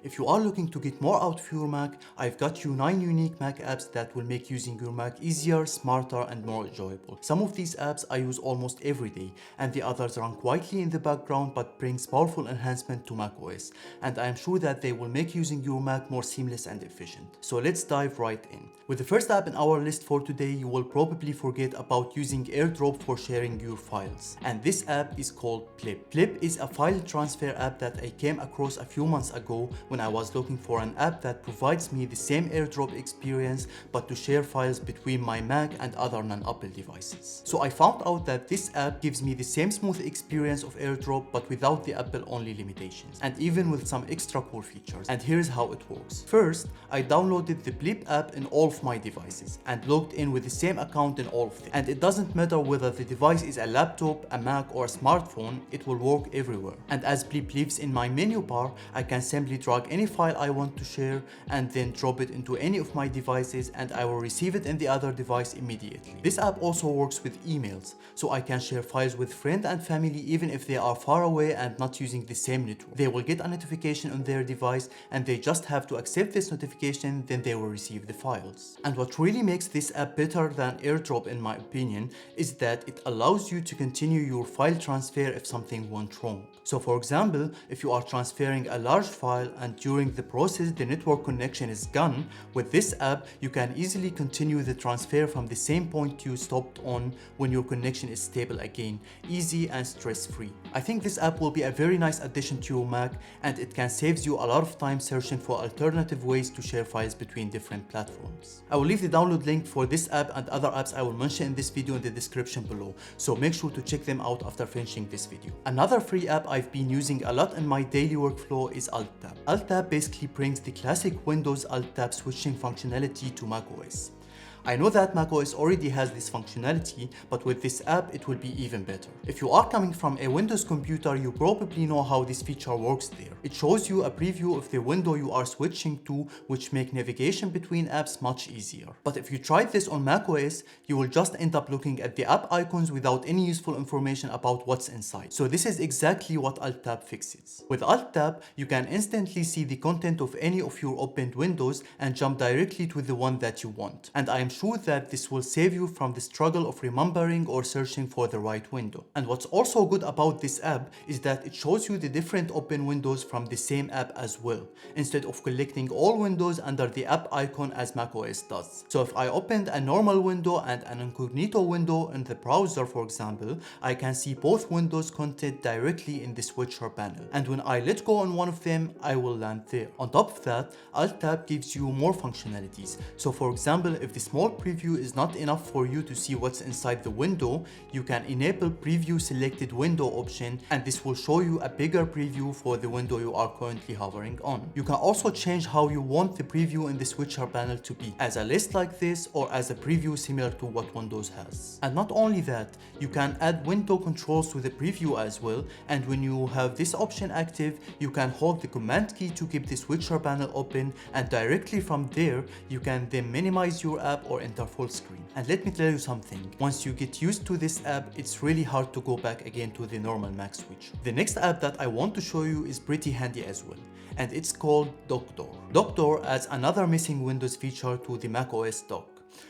If you are looking to get more out of your Mac, I've got you 9 unique Mac apps that will make using your Mac easier, smarter, and more enjoyable. Some of these apps I use almost every day, and the others run quietly in the background but brings powerful enhancement to macOS, and I am sure that they will make using your Mac more seamless and efficient. So let's dive right in. With the first app in our list for today, you will probably forget about using AirDrop for sharing your files. And this app is called Blip. Blip is a file transfer app that I came across a few months ago when I was looking for an app that provides me the same AirDrop experience but to share files between my Mac and other non-Apple devices. So I found out that this app gives me the same smooth experience of AirDrop but without the Apple-only limitations, and even with some extra cool features. And here's how it works. First, I downloaded the Blip app in all of my devices and logged in with the same account in all of them. And it doesn't matter whether the device is a laptop, a Mac, or a smartphone, it will work everywhere. And as Blip lives in my menu bar, I can simply drag any file I want to share and then drop it into any of my devices, and I will receive it in the other device immediately. This app also works with emails, so I can share files with friends and family even if they are far away and not using the same network. They will get a notification on their device and they just have to accept this notification, then they will receive the files. And what really makes this app better than AirDrop in my opinion is that it allows you to continue your file transfer if something went wrong. So for example, if you are transferring a large file and during the process the network connection is gone, with this app you can easily continue the transfer from the same point you stopped on when your connection is stable again, easy and stress-free. I think this app will be a very nice addition to your Mac, and it can save you a lot of time searching for alternative ways to share files between different platforms. I will leave the download link for this app and other apps I will mention in this video in the description below, so make sure to check them out after finishing this video. Another free app I've been using a lot in my daily workflow is AltTab. AltTab basically brings the classic Windows AltTab switching functionality to macOS. I know that macOS already has this functionality, but with this app it will be even better. If you are coming from a Windows computer, you probably know how this feature works there. It shows you a preview of the window you are switching to, which make navigation between apps much easier. But if you try this on macOS, you will just end up looking at the app icons without any useful information about what's inside. So this is exactly what AltTab fixes. With AltTab, you can instantly see the content of any of your opened windows and jump directly to the one that you want. And I am sure that this will save you from the struggle of remembering or searching for the right window. And what's also good about this app is that it shows you the different open windows from the same app as well, instead of collecting all windows under the app icon as macOS does. So if I opened a normal window and an incognito window in the browser, for example, I can see both windows' content directly in the switcher panel. And when I let go on one of them, I will land there. On top of that, AltTab gives you more functionalities. So for example, if the small preview is not enough for you to see what's inside the window, you can enable preview selected window option, and this will show you a bigger preview for the window you are currently hovering on. You can also change how you want the preview in the switcher panel to be, as a list like this or as a preview similar to what Windows has. And not only that, you can add window controls to the preview as well, and when you have this option active, you can hold the command key to keep the switcher panel open, and directly from there you can then minimize your app or enter full screen. And let me tell you something, once you get used to this app, it's really hard to go back again to the normal Mac switch. The next app that I want to show you is pretty handy as well, and it's called DockDoor. DockDoor adds another missing Windows feature to the macOS dock,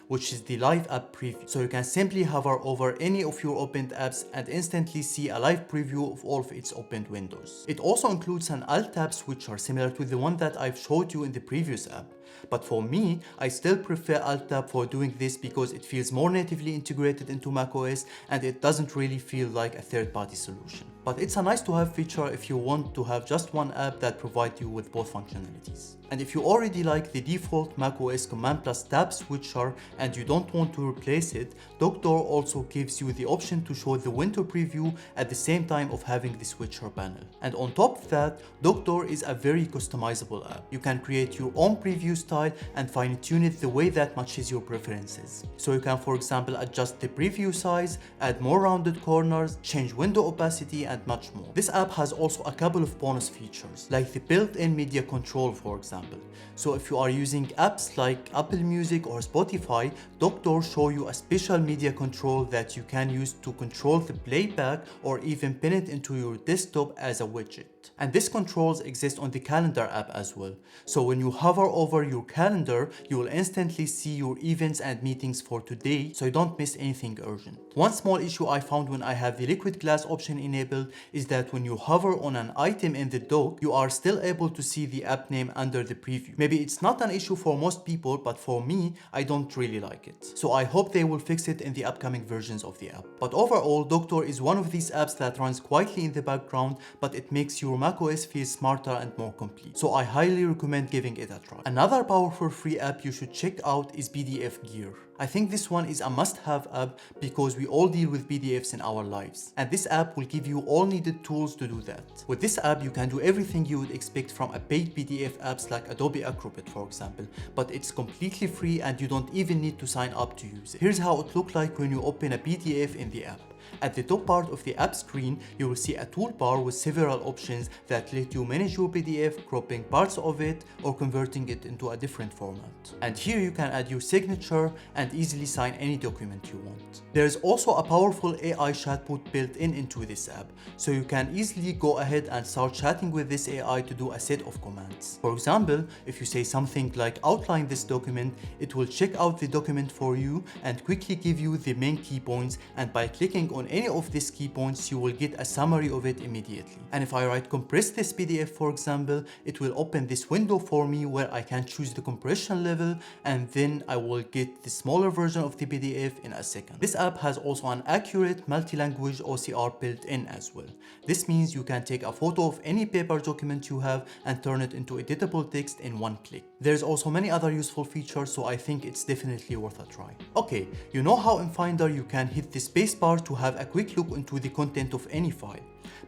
which is the live app preview. So you can simply hover over any of your opened apps and instantly see a live preview of all of its opened windows. It also includes an AltTab switcher similar to the one that I've showed you in the previous app. But for me, I still prefer AltTab for doing this because it feels more natively integrated into macOS and it doesn't really feel like a third-party solution. But it's a nice to have feature if you want to have just one app that provides you with both functionalities. And if you already like the default macOS Command plus Tab switcher and you don't want to replace it, DockDoor also gives you the option to show the window preview at the same time of having the switcher panel. And on top of that, DockDoor is a very customizable app. You can create your own preview style and fine-tune it the way that matches your preferences. So you can, for example, adjust the preview size, add more rounded corners, change window opacity, and much more. This app has also a couple of bonus features, like the built-in media control, for example. So if you are using apps like Apple Music or Spotify, DockDoor show you a special media control that you can use to control the playback or even pin it into your desktop as a widget. it. And this controls exist on the calendar app as well. So when you hover over your calendar, you will instantly see your events and meetings for today, so you don't miss anything urgent. One small issue I found when I have the liquid glass option enabled is that when you hover on an item in the dock, you are still able to see the app name under the preview. Maybe it's not an issue for most people, but for me, I don't really like it. So I hope they will fix it in the upcoming versions of the app. But overall, DockDoor is one of these apps that runs quietly in the background, but it makes your macOS feel smarter and more complete. So I highly recommend giving it a try. Another powerful free app you should check out is PDF Gear. I think this one is a must-have app because we all deal with PDFs in our lives, and this app will give you all needed tools to do that. With this app, you can do everything you would expect from a paid PDF apps like Adobe Acrobat, for example, but it's completely free and you don't even need to sign up to use it. Here's how it looks like when you open a PDF in the app. At the top part of the app screen, you will see a toolbar with several options that let you manage your PDF, cropping parts of it, or converting it into a different format. And here you can add your signature and easily sign any document you want. There is also a powerful AI chatbot built into this app, so you can easily go ahead and start chatting with this AI to do a set of commands. For example, if you say something like outline this document, it will check out the document for you and quickly give you the main key points, and by clicking on any of these key points, you will get a summary of it immediately. And if I write compress this PDF, for example, it will open this window for me where I can choose the compression level, and then I will get the smaller version of the PDF in a second. This app has also an accurate multi-language OCR built in as well. This means you can take a photo of any paper document you have and turn it into editable text in one click. There's also many other useful features, so I think it's definitely worth a try. Okay, you know how in Finder you can hit the spacebar to have a quick look into the content of any file.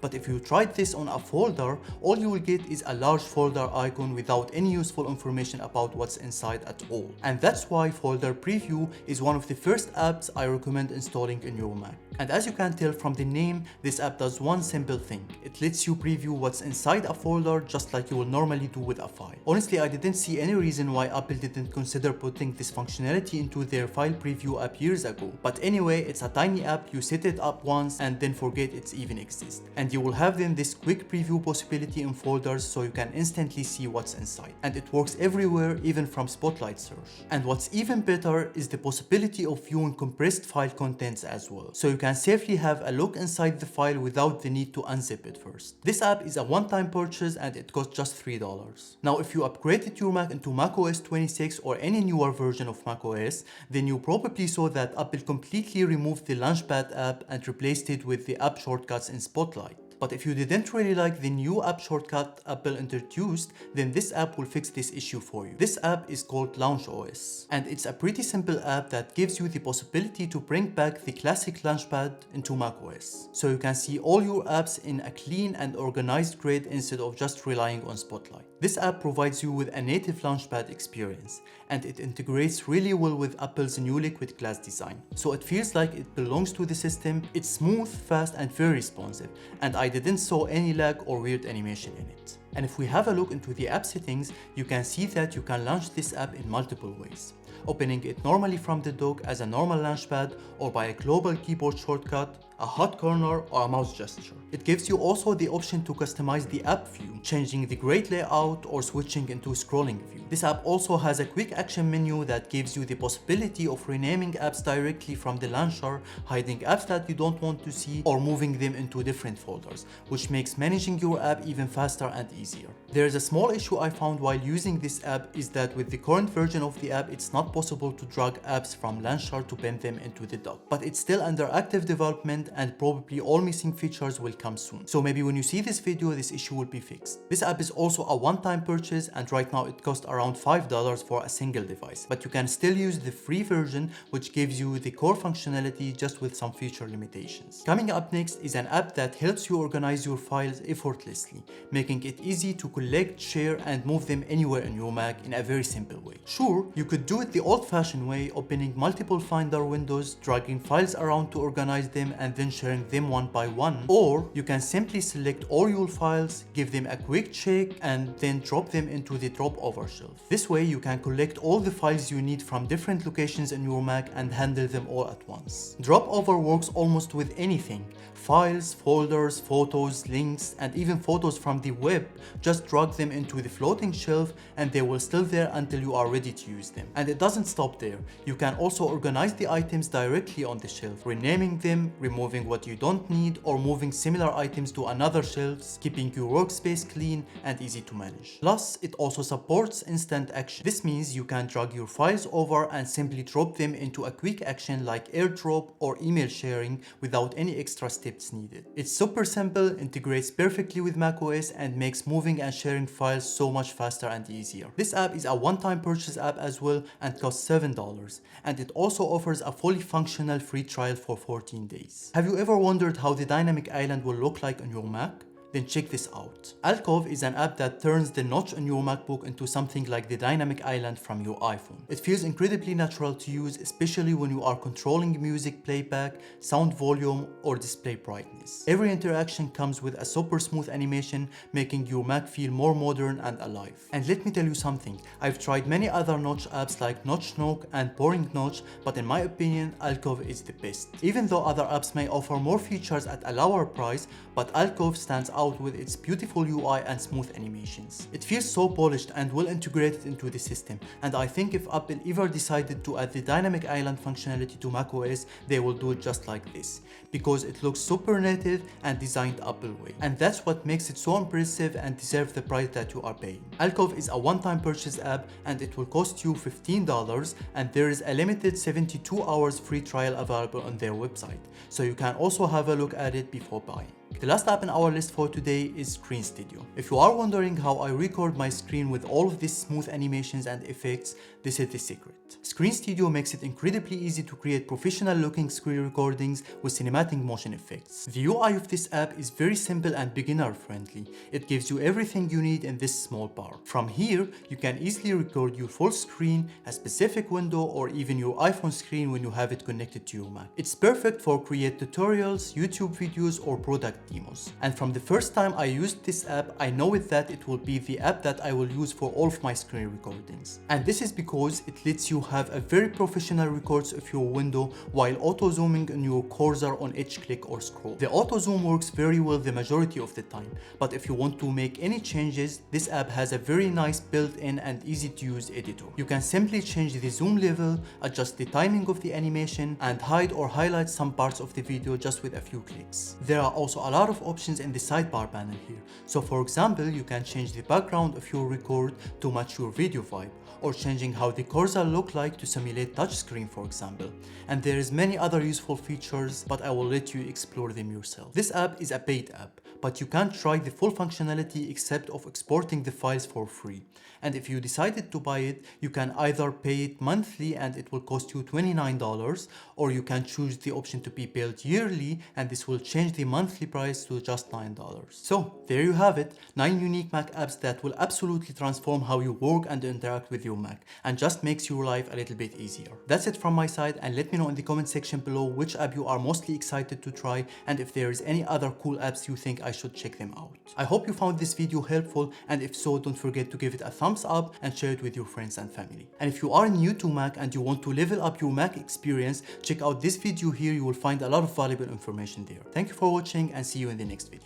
But if you tried this on a folder, all you will get is a large folder icon without any useful information about what's inside at all. And that's why Folder Preview is one of the first apps I recommend installing in your Mac. And as you can tell from the name, this app does one simple thing. It lets you preview what's inside a folder just like you will normally do with a file. Honestly, I didn't see any reason why Apple didn't consider putting this functionality into their file preview app years ago. But anyway, it's a tiny app, you set it up once and then forget it even exists. And you will have then this quick preview possibility in folders so you can instantly see what's inside. And it works everywhere, even from Spotlight search. And what's even better is the possibility of viewing compressed file contents as well. So you can safely have a look inside the file without the need to unzip it first. This app is a one-time purchase and it costs just $3. Now if you upgraded your Mac into macOS 26 or any newer version of macOS, then you probably saw that Apple completely removed the Launchpad app and replaced it with the app shortcuts in Spotlight. But if you didn't really like the new app shortcut Apple introduced, then this app will fix this issue for you. This app is called LaunchOS, and it's a pretty simple app that gives you the possibility to bring back the classic Launchpad into macOS. So you can see all your apps in a clean and organized grid instead of just relying on Spotlight. This app provides you with a native Launchpad experience, and it integrates really well with Apple's new liquid glass design. So it feels like it belongs to the system. It's smooth, fast, and very responsive, and I didn't saw any lag or weird animation in it. And if we have a look into the app settings, you can see that you can launch this app in multiple ways. Opening it normally from the dock as a normal Launchpad, or by a global keyboard shortcut, a hot corner, or a mouse gesture. It gives you also the option to customize the app view, changing the grid layout or switching into scrolling view. This app also has a quick action menu that gives you the possibility of renaming apps directly from the launcher, hiding apps that you don't want to see, or moving them into different folders, which makes managing your app even faster and easier. There is a small issue I found while using this app is that with the current version of the app, it's not possible to drag apps from launcher to pin them into the dock. But it's still under active development and probably all missing features will come soon. So maybe when you see this video, this issue will be fixed. This app is also a one-time purchase, and right now it costs around $5 for a single device. But you can still use the free version, which gives you the core functionality just with some feature limitations. Coming up next is an app that helps you organize your files effortlessly, making it easy to collect, share, and move them anywhere in your Mac in a very simple way. Sure, you could do it the old-fashioned way, opening multiple Finder windows, dragging files around to organize them, and then sharing them one by one. Or you can simply select all your files, give them a quick check, and then drop them into the DropOver shelf. This way you can collect all the files you need from different locations in your Mac and handle them all at once. DropOver works almost with anything, files, folders, photos, links, and even photos from the web. Just drag them into the floating shelf and they will still there until you are ready to use them. And it doesn't stop there. You can also organize the items directly on the shelf, renaming them, removing what you don't need, or moving similar items to another shelf, keeping your workspace clean and easy to manage. Plus, it also supports instant action. This means you can drag your files over and simply drop them into a quick action like AirDrop or email sharing without any extra steps needed. It's super simple, integrates perfectly with macOS, and makes moving and sharing files so much faster and easier. This app is a one-time purchase app as well and costs $7, and it also offers a fully functional free trial for 14 days. Have you ever wondered how the dynamic island will look like on your Mac? Then check this out. Alcove is an app that turns the notch on your MacBook into something like the dynamic island from your iPhone. It feels incredibly natural to use, especially when you are controlling music playback, sound volume, or display brightness. Every interaction comes with a super smooth animation, making your Mac feel more modern and alive. And let me tell you something, I've tried many other notch apps like Notch Nook and Boring Notch, but in my opinion, Alcove is the best. Even though other apps may offer more features at a lower price, but Alcove stands out with its beautiful UI and smooth animations. It feels so polished and well integrated into the system, and I think if Apple ever decided to add the dynamic island functionality to macOS, they will do it just like this, because it looks super native and designed Apple way. And that's what makes it so impressive and deserve the price that you are paying. Alcove is a one-time purchase app and it will cost you $15, and there is a limited 72 hours free trial available on their website, so you can also have a look at it before buying. The last app in our list for today is Screen Studio. If you are wondering how I record my screen with all of these smooth animations and effects, this is the secret. Screen Studio makes it incredibly easy to create professional looking screen recordings with cinematic motion effects. The UI of this app is very simple and beginner friendly. It gives you everything you need in this small bar. From here, you can easily record your full screen, a specific window, or even your iPhone screen when you have it connected to your Mac. It's perfect for create tutorials, YouTube videos, or product demos. And from the first time I used this app, I know that it will be the app that I will use for all of my screen recordings. And this is because it lets you have a very professional records of your window while auto zooming on your cursor on each click or scroll. The auto zoom works very well the majority of the time, but if you want to make any changes, this app has a very nice built-in and easy to use editor. You can simply change the zoom level, adjust the timing of the animation, and hide or highlight some parts of the video just with a few clicks. There are also a lot of options in the sidebar panel here. So for example, you can change the background of your record to match your video vibe, or changing how the cursor look like to simulate touchscreen, for example. And there is many other useful features, but I will let you explore them yourself. This app is a paid app, but you can't try the full functionality except of exporting the files for free. And if you decided to buy it, you can either pay it monthly and it will cost you $29, or you can choose the option to be billed yearly, and this will change the monthly price to just $9. So there you have it, 9 unique Mac apps that will absolutely transform how you work and interact with your Mac, and just makes your life a little bit easier. That's it from my side, and let me know in the comment section below which app you are mostly excited to try, and if there is any other cool apps you think I should check them out. I hope you found this video helpful, and if so, don't forget to give it a thumbs up and share it with your friends and family. And if you are new to Mac and you want to level up your Mac experience, check out this video here. You will find a lot of valuable information there. Thank you for watching and see you in the next video.